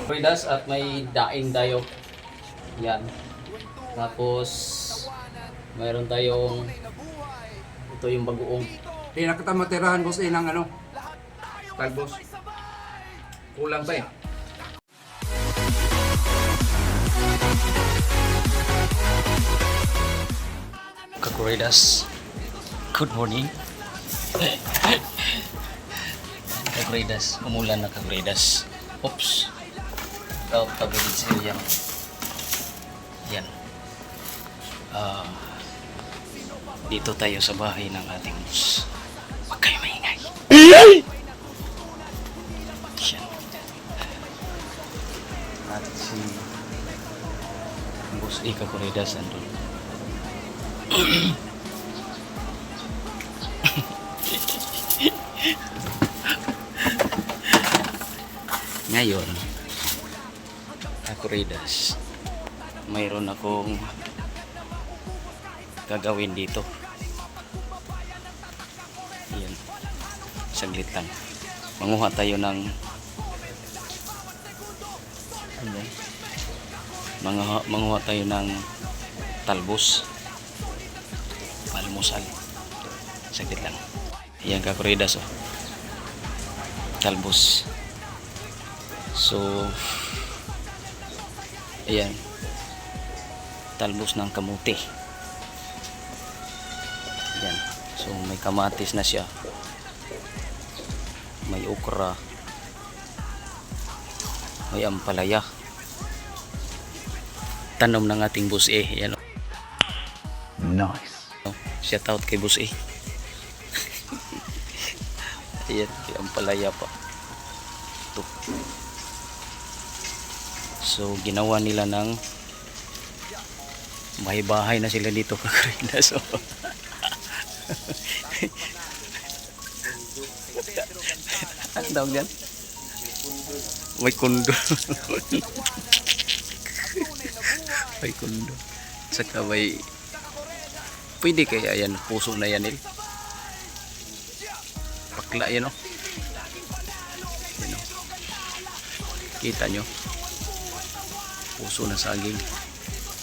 Fridas at may daing dayo. Yan. Tapos mayroon tayong ito yung bagoong. Hindi na kita matirahan boss ng ano. Talbos. Kulang pa eh. Kakuridas. Good morning. Kakuridas. Umulan na Kakuridas. Oops. Pabilid siya yan. Yan. Dito tayo sa bahay ng ating boss. Huwag kayo maingay. Yan. At si Boss Ika Kakuridas andun. Ngayon, Kakuridas, mayroon akong gagawin dito. Ayan, saglit lang. Manguha tayo ng manguha tayo ng talbos. Almusal. Saglit lang. Ayan Kakuridas oh. Talbos. So ayan. Talbos ng kamuti. Ayan. So may kamatis na siya. May okra. May ampalaya. Tanom ng ating boss eh. Ayan. Nice. Shout out kay boss eh. Ayan, ang palaya pa. Ito. So, ginawa nila ng bahay-bahay na sila dito Kakuridas. So, ano tawag yan? May kundo. May kundo. Saka may pwede kaya yan, puso na yan pakla yan o. Yan o. Kita nyo. Puso na saging.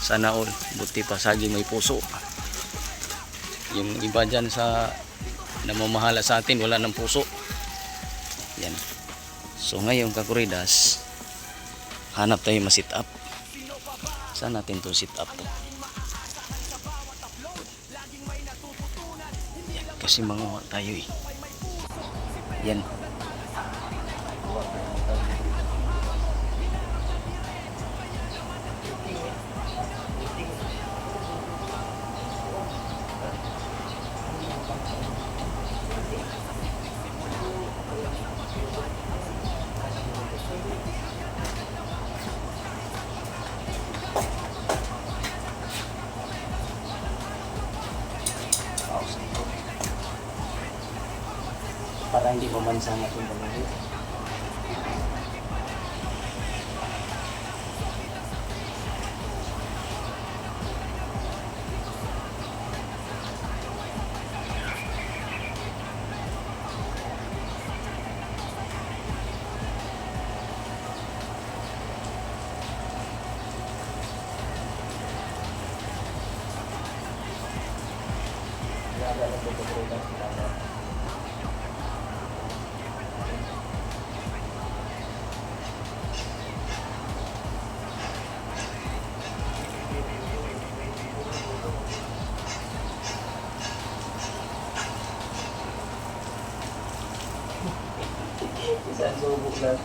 Sana all. Buti pa saging may puso. Yung iba dyan sa namamahala sa atin, wala ng puso. Yan. So ngayon Kakuridas, hanap tayo ma-sit up. Saan natin to sit up to? Kasi manguha tayo eh. Yan. Para hindi mamansa natin talaga. Isang subok lang.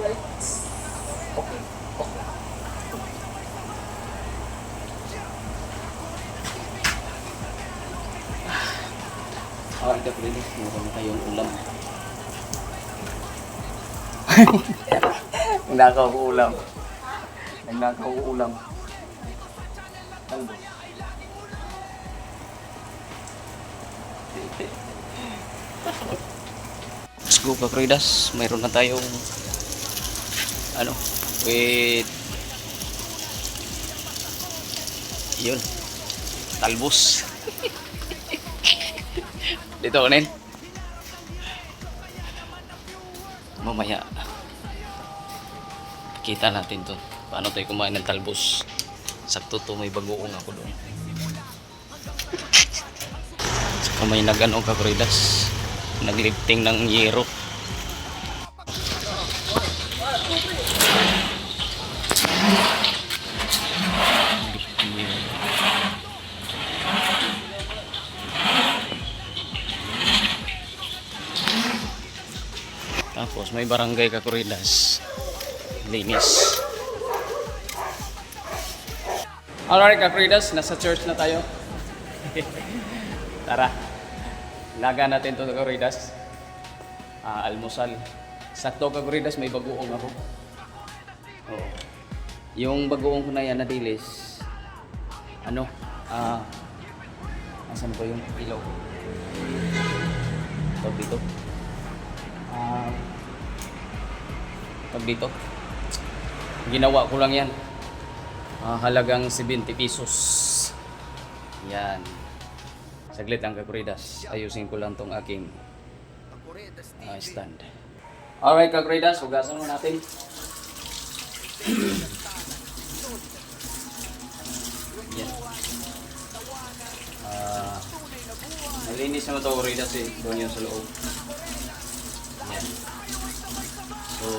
Alright. Okay. Okay. Alright, kapatid. Meron na tayong ulam. Nagnakaw ko ulam. Nagnakaw ko ulam. Talbos. Let's go, Kakridas. Mayroon na tayong ano, with yun, talbos. Dito, Nen. Mamaya kita natin to paano tayo kumain ng talbos. Sakto to, may bagoong ako doon. Saka may nag-ano, Kakridas, naglifting ng yero. Tapos may barangay, Kakridas, linis. Alright, Kakridas, nasa church na tayo. Tara, laga natin to, Kakridas. Almusal. Sakto, Kakridas, may bagoong ako. Oo. Yung bagoong ko na yan, nadilis. Ano? Asan ba yung ilaw? Tawag dito. Tawag dito. Ginawa ko lang yan. Halagang 70 pesos. Yan. Saglit lang, Kakridas. Ayusin ko lang tong aking stand. Alright, Kakridas, hugasan mo natin. Yan. Malinis naman ito, Kakridas, eh. Doon yung sa loob. Yan. So,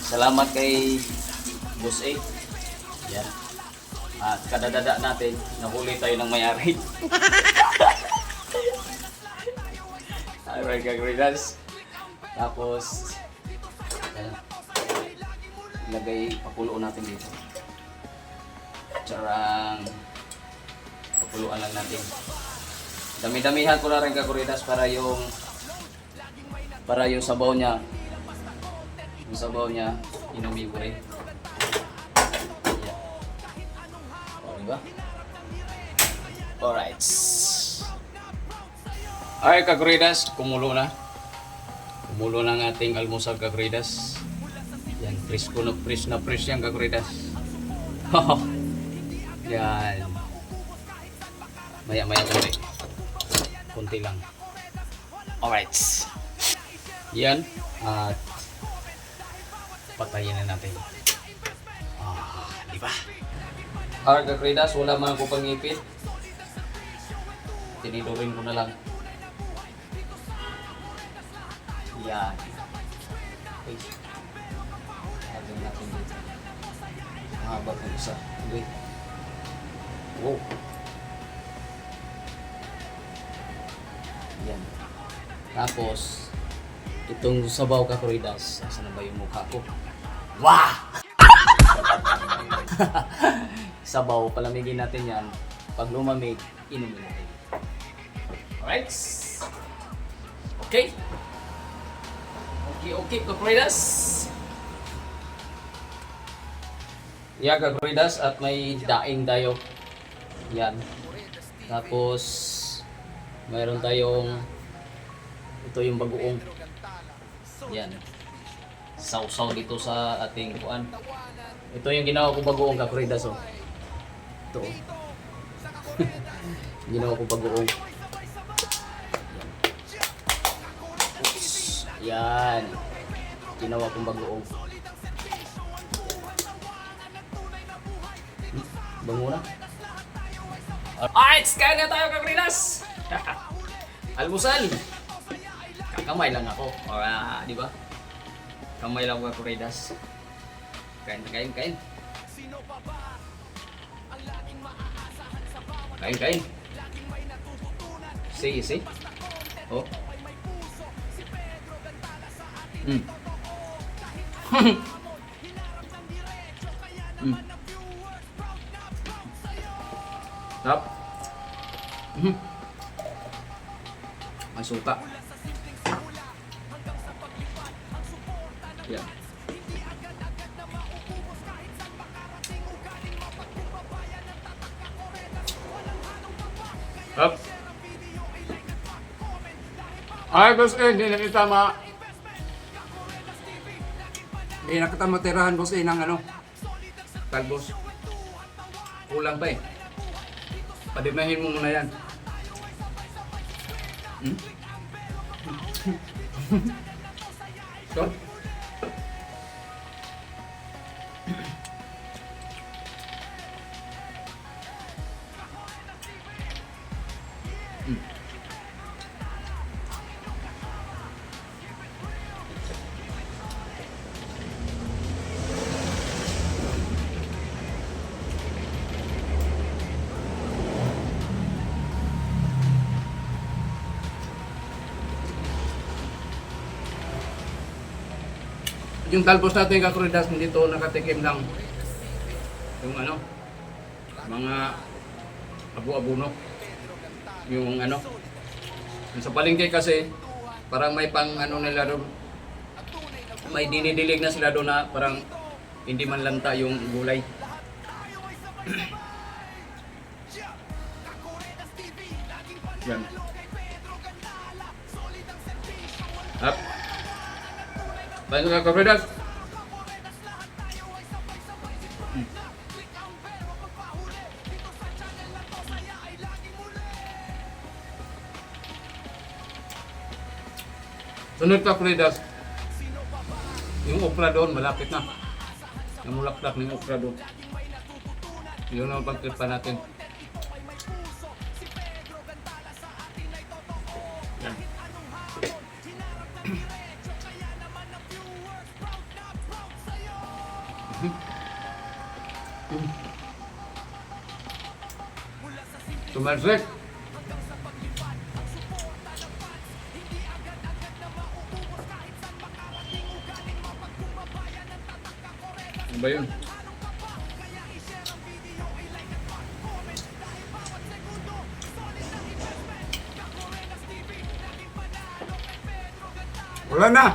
salamat kay Boss A. Yan. At kadadada natin, nahuli tayo ng mayari. Alright, Kakridas. Tapos, yan. Ilagay, papuloon natin dito. Charang. Papuluan lang natin. Dami-damihan ko na rin, Kakridas, para yung sabaw niya. Yung sabaw niya, inumin ko rin. Diba? Alright. Alright, Kakridas, kumulo na. Kumulo na ang ating almusal, Kakridas. Yan, fresh na fresh yan, Kakridas. Yan. Maya-maya konti. Konti lang. Alright. Yan. At patayin na natin. Diba? Alright, Kakridas, wala man ako pangipit. Tinidurin ko na lang. Yan. Okay. Lagyan natin dito. Mahaba ng isa. Okay. Wow. Yan. Tapos, itong sabaw, Kakridas. Saan na ba yung mukha ko? Wah! Sabaw, palamigin natin yan. Pag lumamig, inumin natin. Alright? Okay? Okay, Kakridas. Yeah, Kakridas, at may daing tayo. Yan. Tapos, mayroon tayong, ito yung bagoong. Yan. Sausaw dito sa ating kuan. Ito yung ginawa ko bagoong, Kakridas, oh. Ito. Ginawa ko bagoong. Oops. Yan. Ginawa kong bagoong. Bango na. Alright, kaya na tayo, Kakridas. Almusal. Kakamay lang ako. Di ba? Kamay lang ako, Kakridas. Kain. Kain. See? Oh. Mm. Sarap. Mm. Ang suka. Yan. Up. Ay, boss, hindi na kita hindi na kita matirahan, boss, ng ano, talbos. Kulang pa eh. Padimahin mo muna yan. Hmm? So? Yung talbos natin kakuridas, hindi to nakatikim lang yung ano, mga abu-abuno. Yung ano, yung sa palengke kasi, parang may pang ano nila doon, may dinidilig na sila doon na parang hindi man lanta yung gulay. Yan. Up. Baik ka kapredas. Sunod ka kapredas. Yung okra doon malapit na. Namulaklak ng okra doon. Yun ang pagtripan natin. Yan. Tumalsik. Ano ba yun? Wala na!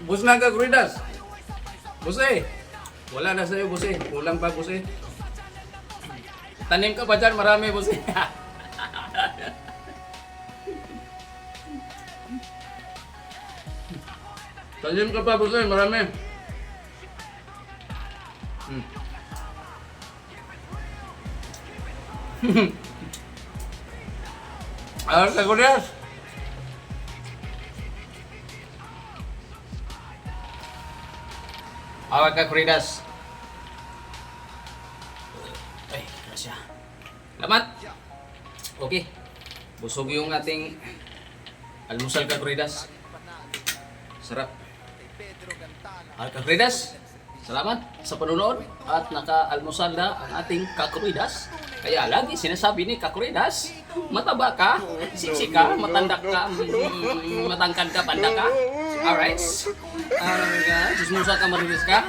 Bus na ka, Kuridas! Bus eh! Wala na sa'yo, bus eh. Kulang pa, bus eh. Tanim ka pa dyan, marami, bus eh. Tanim ka pa, bus eh, marami. Alam ka, Kuridas! Awag ka, Kuridas. Ay, grasya. Salamat. Okay. Busog yung ating almusal ka, Kuridas. Sarap. Awag ka, Kuridas. Salamat sa panunood at naka-almusal na ang ating kakuridas. Kaya lagi sinasabi ni kakuridas, mataba ka, siksi ka, matanda ka, matangkad ka, banda ka. Alright? Sismusa ka, marilis ka.